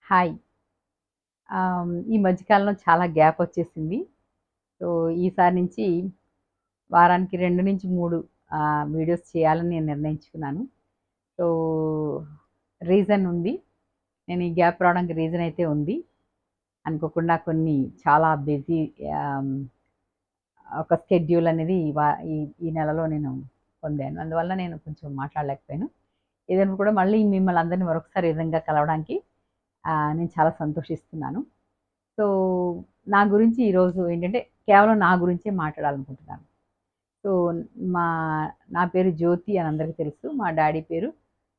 Hi. ఈ మధ్య కాలంలో చాలా గ్యాప్ వచ్చేసింది. సో, ఈసారి నుంచి వారానికి 2-3 వీడియోస్ చేయాలని నేను నిర్ణయించుకున్నాను. సో, రీజన్ ఉంది. నేను ఈ గ్యాప్ రావడానికి రీజన్ అయితే ఉంది. అనుకోకుండా కొన్ని చాలా బిజీ ఆహ్, ఒక షెడ్యూల్ అనేది ఈ ఈ నెలలో నేను పొందాను. అందువల్ల నేను కొంచెం మాట్లాడలేకపోయాను. ఏదైనా కూడా మళ్ళీ మిమ్మల్ని అందరిని మరొకసారి ఈ విధంగా కలవడానికి నేను చాలా సంతోషిస్తున్నాను. సో, నా గురించి ఈరోజు ఏంటంటే, కేవలం నా గురించే మాట్లాడాలనుకుంటున్నాను. సో, మా నా పేరు జ్యోతి అని అందరికీ తెలుసు. మా డ్యాడీ పేరు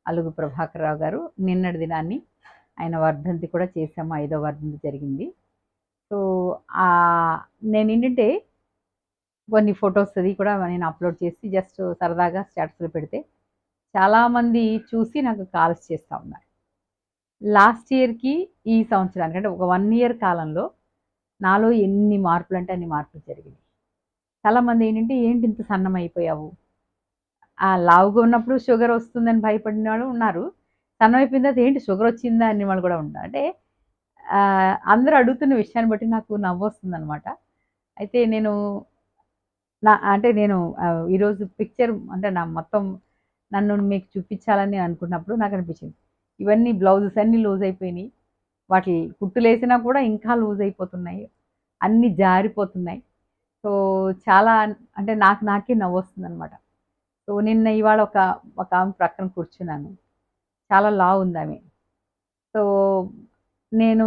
అలుగు ప్రభాకర్‌రావు గారు. నిన్నటి దినాన్ని ఆయన వర్ధంతి కూడా చేశాము. 5వ వర్ధంతి జరిగింది. సో, ఆహ్, నేనేంటంటే కొన్ని ఫోటోస్ అది కూడా నేను అప్‌లోడ్ చేసి జస్ట్ సరదాగా స్టేటస్‌లో పెడితే చాలామంది చూసి నాకు కాల్స్ చేస్తా ఉన్నారు. లాస్ట్ ఇయర్‌కి ఈ సంవత్సరానికి అంటే ఒక 1 ఇయర్ కాలంలో నాలో ఎన్ని మార్పులంటే అన్ని మార్పులు జరిగినాయి. చాలామంది ఏంటంటే, "ఏంటి ఇంత సన్నమైపోయావు?" లావుగా ఉన్నప్పుడు షుగర్ వస్తుందని భయపడిన వాళ్ళు ఉన్నారు. సన్నమైపోయిన తర్వాత ఏంటి షుగర్ వచ్చిందా అనే వాళ్ళు కూడా ఉంటారు. అంటే అందరూ అడుగుతున్న విషయాన్ని బట్టి నాకు నవ్వొస్తుందనమాట. అయితే నేను ఈరోజు పిక్చర్ అంటే నన్ను మీకు చూపించాలని అనుకున్నప్పుడు నాకనిపించింది. ఇవన్నీ బ్లౌజెస్ అన్నీ లూజ్ అయిపోయినాయి. వాటి కుట్టులేసినా కూడా ఇంకా లూజ్ అయిపోతున్నాయి. అన్నీ జారిపోతున్నాయి. సో, చాలా అంటే నాకే నవ్వొస్తుందనమాట. సో, ఇవాళ ఒక ఆమె ప్రక్కన కూర్చున్నాను. చాలా లావుందామె. సో, నేను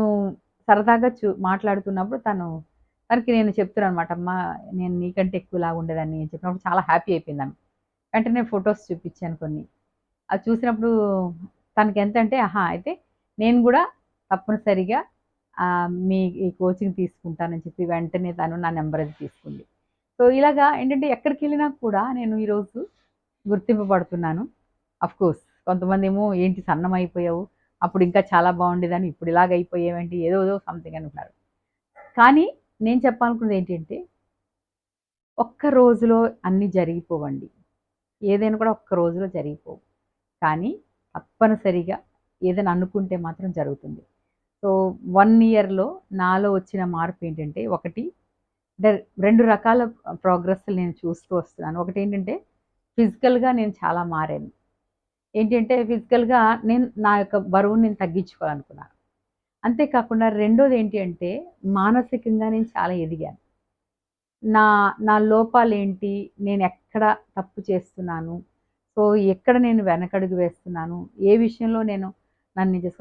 సరదాగా మాట్లాడుతున్నప్పుడు తనకి నేను చెప్తున్నాననమాట. "అమ్మా, నేను నీకంటే ఎక్కువ లావుండేదాన్ని" అని చెప్పినప్పుడు చాలా హ్యాపీ అయిపోయిందామె. వెంటనే ఫోటోస్ చూపించాను కొన్ని. అది చూసినప్పుడు తనకెంతంటే, ఆహా! అయితే నేను గూడా తప్పనిసరిగా మీ ఈ కోచింగ్ తీసుకుంటానని చెప్పి వెంటనే తను నా నంబర్ అది తీసుకుంది. సో, ఇలాగా ఏంటంటే ఎక్కడికెళ్ళినా కూడా నేను ఈరోజు గుర్తింపబడుతున్నాను. ఆఫ్‌కోర్స్ కొంతమందేమో ఏంటి సన్నమైపోయావు, అప్పుడు ఇంకా చాలా బాగుండేదాన్ని, ఇప్పుడు ఇలాగ అయిపోయావేంటి ఏదో సంథింగ్ అంటున్నారు. కానీ నేను చెప్పాలనుకున్నది ఏంటంటే, ఒక్క రోజులో అన్నీ జరిగిపోవండి. ఏదైనా కూడా ఒక్క రోజులో జరిగిపోవు. కానీ తప్పనిసరిగా ఏదైనా అనుకుంటే మాత్రం జరుగుతుంది. సో, 1 ఇయర్‌లో నాలో వచ్చిన మార్పేంటంటే, ఒకటి అంటే 2 రకాల ప్రోగ్రెస్‌లు నేను చూస్తూ వస్తున్నాను. ఒకటేంటంటే, ఫిజికల్‌గా నేను చాలా మారాను. ఏంటంటే, ఫిజికల్‌గా నా యొక్క బరువుని నేను తగ్గించుకోవాలనుకున్నాను. అంతే కాకుండా రెండోదేంటి అంటే, మానసికంగా నేను చాలా ఎదిగాను. నా నా లోపాలేంటి? నేనెక్కడ తప్పు చేస్తున్నాను? సో, ఎక్కడ నేను వెనకడుగు వేస్తున్నాను? ఏ విషయంలో నన్ను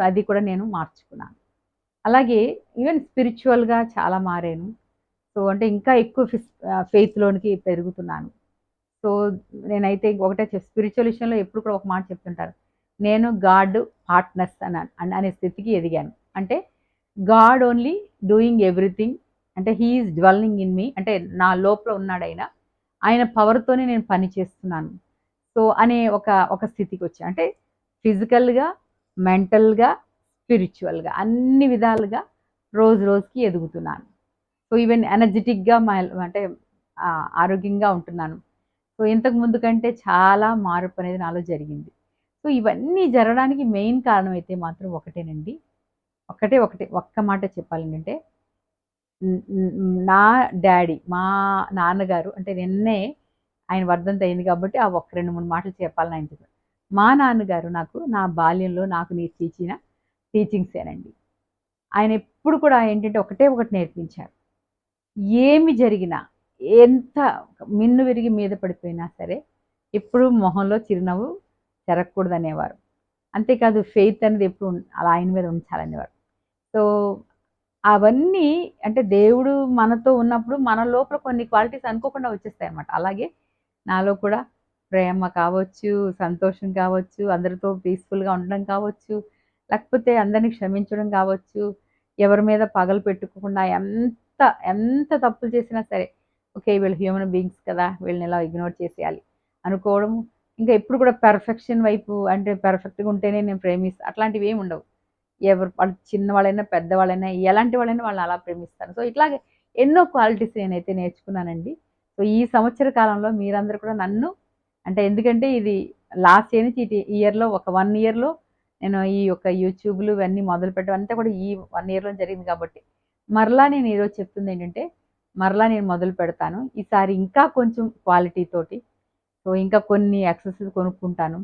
అది కూడా నేను మార్చుకున్నాను. అలాగే ఈవెన్ స్పిరిచ్యువల్‌గా చాలా మారాను. సో, అంటే ఇంకా ఎక్కువ ఫెయిత్‌లోనికి పెరుగుతున్నాను. సో, నేనైతే ఒకటే స్పిరిచ్యువల్ విషయంలో ఎప్పుడు కూడా ఒక మాట చెప్తుంటారు. నేను గాడ్ పార్ట్నర్స్ అనే స్థితికి ఎదిగాను. అంటే గాడ్ ఓన్లీ డూయింగ్ ఎవ్రీథింగ్, అంటే he is dwelling in me, అంటే నా లోపల ఉన్నాడాయన. ఆయన పవర్‌తోనే నేను పని చేస్తున్నాను. సో, అనే ఒక స్థితికొచ్చా. అంటే ఫిజికల్‌గా, మెంటల్‌గా, స్పిరిచ్యువల్‌గా అన్ని విధాలుగా రోజు రోజుకి ఎదుగుతున్నాను. సో, ఈవెన్ ఎనర్జిటిక్‌గా అంటే ఆరోగ్యంగా ఉంటున్నాను. సో, ఇంతకు ముందు కంటే చాలా మార్పనేది నాలో జరిగింది. సో, ఇవన్నీ జరగడానికి మెయిన్ కారణం అయితే మాత్రం ఒకటేనండి. ఒకటే ఒక్క మాట చెప్పాలేంటంటే, నా డ్యాడీ, మా నాన్నగారు అంటే నిన్నే ఆయన వర్ధంతి అయింది కాబట్టి ఆ ఒక్క 2, 3 మాటలు చెప్పాలని ఆయన చెప్పారు. మా నాన్నగారు నా బాల్యంలో నాకు నేర్పించిన టీచింగ్సేనండి. ఆయన ఎప్పుడు కూడా ఏంటంటే ఒకటి నేర్పించారు. ఏమి జరిగినా, ఎంత మిన్ను విరిగి మీద పడిపోయినా సరే, ఎప్పుడూ మొహంలో చిరునవ్వు చెరగకూడదనేవారు. అంతేకాదు ఫెయిత్ అనేది ఎప్పుడు అలా ఆయన మీద ఉంచాలనేవారు. సో, అవన్నీ అంటే దేవుడు మనతో ఉన్నప్పుడు మన లోపల కొన్ని క్వాలిటీస్ అనుకోకుండా వచ్చేస్తాయన్నమాట. అలాగే నాలో కూడా ప్రేమ కావచ్చు, సంతోషం కావచ్చు, అందరితో పీస్‌ఫుల్‌గా ఉండడం కావచ్చు, లేకపోతే అందరిని క్షమించడం కావచ్చు, ఎవరి మీద పగలు పెట్టుకోకుండా ఎంత తప్పులు చేసినా సరే, ఓకే, వీళ్ళు హ్యూమన్ బీయింగ్స్ కదా! వీళ్ళని ఇలా ఇగ్నోర్ చేసేయాలి అనుకోవడం. ఇంకా ఎప్పుడు కూడా పెర్ఫెక్షన్ వైపు, అంటే పెర్ఫెక్ట్‌గా ఉంటేనే నేను అట్లాంటివి ఏమి ఉండవు. వాళ్ళు చిన్నవాళ్ళైనా, పెద్దవాళ్ళైనా, ఎలాంటి వాళ్ళైనా వాళ్ళని అలా ప్రేమిస్తాను. సో, ఇట్లాగే ఎన్నో క్వాలిటీస్ నేనైతే నేర్చుకున్నానండి. సో, ఈ సంవత్సర కాలంలో మీరందరూ కూడా నన్ను, అంటే ఎందుకంటే ఇది లాస్ట్ ఇయర్ నుంచి ఇయర్‌లో ఒక 1 ఇయర్‌లో నేను ఈ యొక్క యూట్యూబ్లు ఇవన్నీ మొదలుపెట్టడం అంతా కూడా ఈ 1 ఇయర్‌లో జరిగింది కాబట్టి మరలా నేను ఈరోజు చెప్తుంది ఏంటంటే మరలా నేను మొదలు పెడతాను. ఈసారి ఇంకా కొంచెం క్వాలిటీ తోటి. సో, ఇంకా కొన్ని యాక్సెసరీస్ కొనుక్కుంటాను.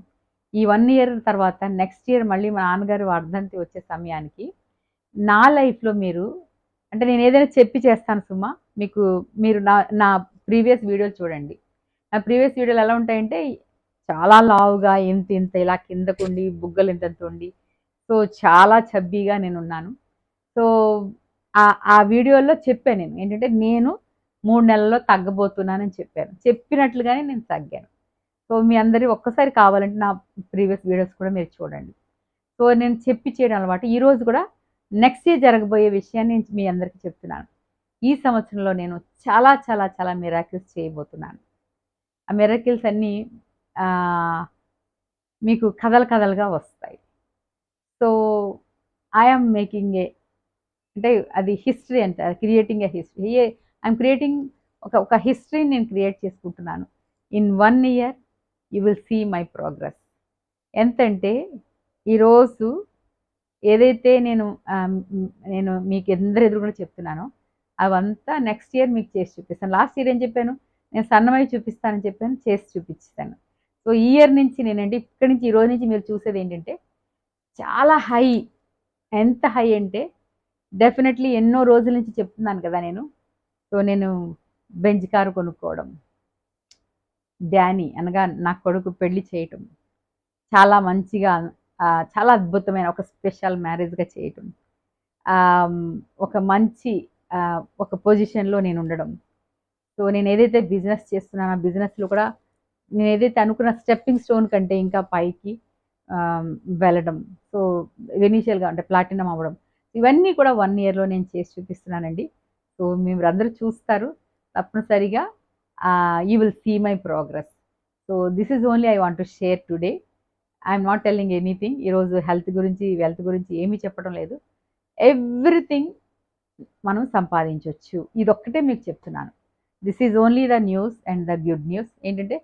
ఈ 1 ఇయర్ తర్వాత నెక్స్ట్ ఇయర్ మళ్ళీ మా నాన్నగారి వర్ధంతి వచ్చే సమయానికి నా లైఫ్‌లో మీరు అంటే నేనేదైనా చెప్పి చేస్తాను సుమా. మీరు నా నా ప్రీవియస్ వీడియోలు చూడండి. నా ప్రీవియస్ వీడియోలు ఎలా ఉంటాయంటే చాలా లావుగా ఇంతింత ఇలా కిందకుండి, బుగ్గలు ఇంతంతుండి. సో, చాలా చబ్బీగా నేనున్నాను. సో, ఆ వీడియోలో చెప్పా నేను. ఏంటంటే నేను 3 నెలల్లో తగ్గబోతున్నానని చెప్పాను. చెప్పినట్లుగానే నేను తగ్గాను. సో, మీ అందరి ఒక్కసారి కావాలంటే నా ప్రీవియస్ వీడియోస్ కూడా మీరు చూడండి. సో, నేను చెప్పి చేయడం అలవాటు. ఈరోజు కూడా నెక్స్ట్ ఇయర్ జరగబోయే విషయాన్ని నేను మీ అందరికీ చెప్తున్నాను. ఈ సంవత్సరంలో నేను చాలా చాలా చాలా మిరాకిల్స్ చేయబోతున్నాను. ఆ మిరాకిల్స్ అన్నీ మీకు కథలు కథలుగా వస్తాయి. సో, ఐ యామ్ మేకింగ్ అంటే అది హిస్టరీ అంటారు. Creating a history. I'm creating ఒక హిస్టరీని నేను క్రియేట్ చేసుకుంటున్నాను. In 1 year you will see my progress. ఎంతంటే ఈరోజు ఏదైతే నేను మీకు అందరి ఎదురుగుండా చెప్తున్నానో అవంతా నెక్స్ట్ ఇయర్ మీకు చేసి చూపిస్తాను. లాస్ట్ ఇయర్ ఏం చెప్పాను? నేను సన్నమై చూపిస్తానని చెప్పాను. చేసి చూపిస్తాను. సో, ఈ ఇయర్ నుంచి నేనంటే ఇక్కడి నుంచి ఈ రోజు నుంచి మీరు చూసేది ఏంటంటే చాలా హై. ఎంత హై అంటే డెఫినెట్లీ ఎన్నో రోజుల నుంచి చెప్తున్నాను కదా నేను. సో, నేను బెంజ్ కారు కొనుక్కోవడం, డానీ అనగా నా కొడుకు పెళ్లి చేయటం, చాలా మంచిగా చాలా అద్భుతమైన ఒక స్పెషల్ మ్యారేజ్‌గా చేయటం. ఒక మంచి ఒక పొజిషన్‌లో నేను ఉండడం. సో, నేను ఏదైతే బిజినెస్ చేస్తున్నానో ఆ బిజినెస్‌లో కూడా నేను ఏదైతే అనుకున్న స్టెప్పింగ్ స్టోన్ కంటే ఇంకా పైకి వెళ్ళడం. సో, ఇనీషియల్‌గా అంటే ప్లాటినం అవ్వడం. ఇవన్నీ కూడా 1 ఇయర్‌లో నేను చేసి చూపిస్తున్నానండి. సో, మీరందరూ చూస్తారు. తప్పనిసరిగా you will see my progress. So, this is only I want to share today. I'm not telling anything. ఈరోజు హెల్త్ గురించి, వెల్త్ గురించి ఏమీ చెప్పడం లేదు. ఎవ్రీథింగ్ మనం సంపాదించొచ్చు. ఇదొక్కటే మీకు చెప్తున్నాను. This is only the news and the good news. ఏంటంటే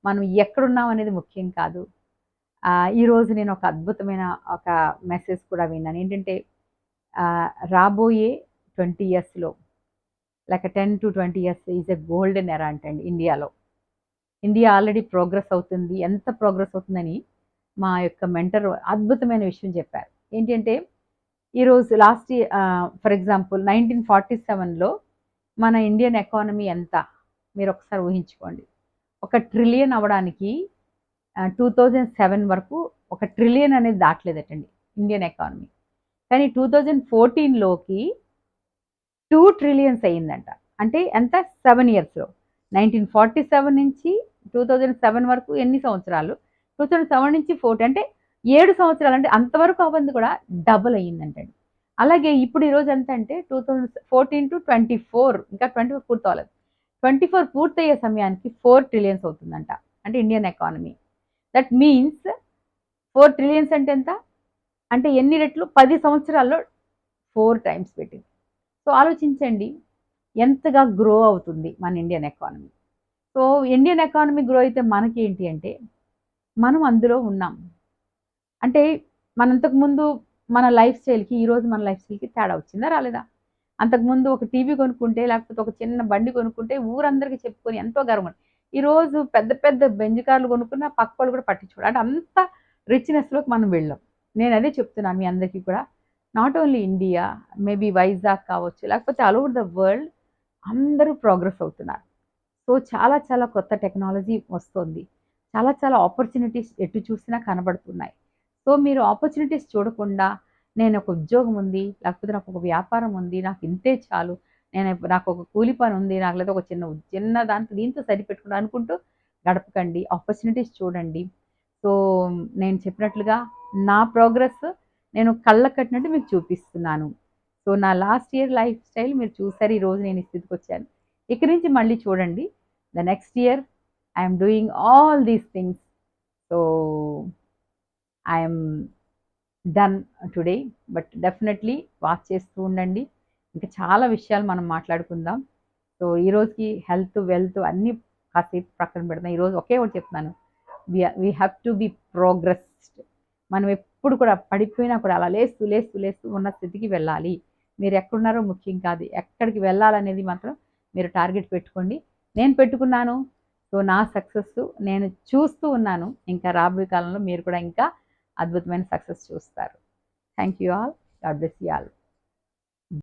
మనం ఎక్కడున్నాం అనేది ముఖ్యం కాదు. ఈరోజు నేను ఒక అద్భుతమైన ఒక మెసేజ్ కూడా విన్నాను. ఏంటంటే రాబోయే 20 ఇయర్స్‌లో లేక 10-20 years is a golden era అంటండి ఇండియాలో. ఇండియా ఆల్రెడీ ప్రోగ్రెస్ అవుతుంది. ఎంత ప్రోగ్రెస్ అవుతుందని మా యొక్క మెంటర్ అద్భుతమైన విషయం చెప్పారు. ఏంటంటే ఈరోజు ఫర్ ఎగ్జాంపుల్ 1947లో మన ఇండియన్ ఎకానమీ ఎంత? మీరొకసారి ఊహించుకోండి. 1 ట్రిలియన్ అవ్వడానికి 2007 వరకు 1 ట్రిలియన్ అనేది దాటలేదటండి ఇండియన్ ఎకానమీ. కానీ 2014లోకి 2 ట్రిలియన్స్ అయిందంట. అంటే ఎంత? 7 ఇయర్స్‌లో. 1947 నుంచి 2007 వరకు ఎన్ని సంవత్సరాలు? 2007 నుంచి 40 అంటే 7 సంవత్సరాలు. అంటే అంతవరకు అవ్వంది కూడా డబుల్ అయ్యిందంటండి. అలాగే ఇప్పుడు ఈరోజు ఎంత అంటే 2014-24 ఇంకా 24 పూర్తవ్వలేదు. 24 పూర్తయ్యే సమయానికి 4 ట్రిలియన్స్ అవుతుందంట. అంటే Indian economy. That means 4 trillions అంటే ఎంత? అంటే ఎన్ని రెట్లు? 10 సంవత్సరాల్లో 4 టైమ్స్ పెట్టింది. సో, ఆలోచించండి ఎంతగా గ్రో అవుతుంది మన Indian economy. So, Indian economy grow అయితే మనకేంటి అంటే మనం అందులో ఉన్నాం. అంటే మనంతకుముందు మన లైఫ్ స్టైల్‌కి, ఈరోజు మన లైఫ్ స్టైల్‌కి తేడా వచ్చిందా? రాలేదా? అంతకుముందు ఒక టీవీ కొనుక్కుంటే, లేకపోతే ఒక చిన్న బండి కొనుక్కుంటే ఊరందరికీ చెప్పుకొని ఎంతో గర్వం. ఈరోజు పెద్ద పెద్ద బెంజ్ కార్లు కొనుక్కున్న పక్కోళ్ళు కూడా పట్టించుకోరు. అంటే అంత రిచ్‌నెస్‌లోకి మనం వెళ్ళాం. నేనదే చెప్తున్నాను మీ అందరికీ కూడా. Not only India, maybe Vizag కావచ్చు, లేకపోతే ఆల్ ఓవర్ ద వరల్డ్ అందరూ ప్రోగ్రెస్ అవుతున్నారు. సో, చాలా చాలా కొత్త టెక్నాలజీ వస్తోంది. చాలా చాలా ఆపర్చునిటీస్ ఎటు చూసినా కనబడుతున్నాయి. సో, మీరు ఆపర్చునిటీస్ చూడకుండా నేనొక ఉద్యోగం ఉంది, లేకపోతే నాకొక వ్యాపారం ఉంది, నాకు ఇంతే చాలు, నాకొక కూలి పని ఉంది, నాకు లేదా ఒక చిన్న దాంతో దీంతో సరిపెట్టుకుంటా అనుకుంటూ గడపకండి. ఆపర్చునిటీస్ చూడండి. సో, నేను చెప్పినట్లుగా నా ప్రోగ్రెస్ నేను కళ్ళకు కట్టినట్టు మీకు చూపిస్తున్నాను. సో, నా లాస్ట్ ఇయర్ లైఫ్ స్టైల్ మీరు చూసారు. ఈరోజు నేను ఈ స్థితికొచ్చాను. ఇక నుంచి మళ్ళీ చూడండి. The next year I am doing all these things. So, I am done today. But definitely watch చేస్తూ ఉండండి. ఇంకా చాలా విషయాలు మనం మాట్లాడుకుందాం. సో, ఈరోజుకి హెల్త్, వెల్త్ అన్నీ కాసేపు పక్కన పెడదాం. ఈరోజు ఒకే ఒకటి చెప్తున్నాను. We have to be progressed. మనం ఎప్పుడు కూడా పడిపోయినా కూడా అలా లేస్తూ లేస్తూ లేస్తూ ఉన్న స్థితికి వెళ్ళాలి. మీరు ఎక్కడున్నారో ముఖ్యం కాదు. ఎక్కడికి వెళ్ళాలనేది మాత్రం మీరు టార్గెట్ పెట్టుకోండి. నేను పెట్టుకున్నాను. సో, నా సక్సెస్ నేను చూస్తూ ఉన్నాను. ఇంకా రాబోయే కాలంలో మీరు కూడా ఇంకా అద్భుతమైన సక్సెస్ చూస్తారు. Thank you all. God bless you all.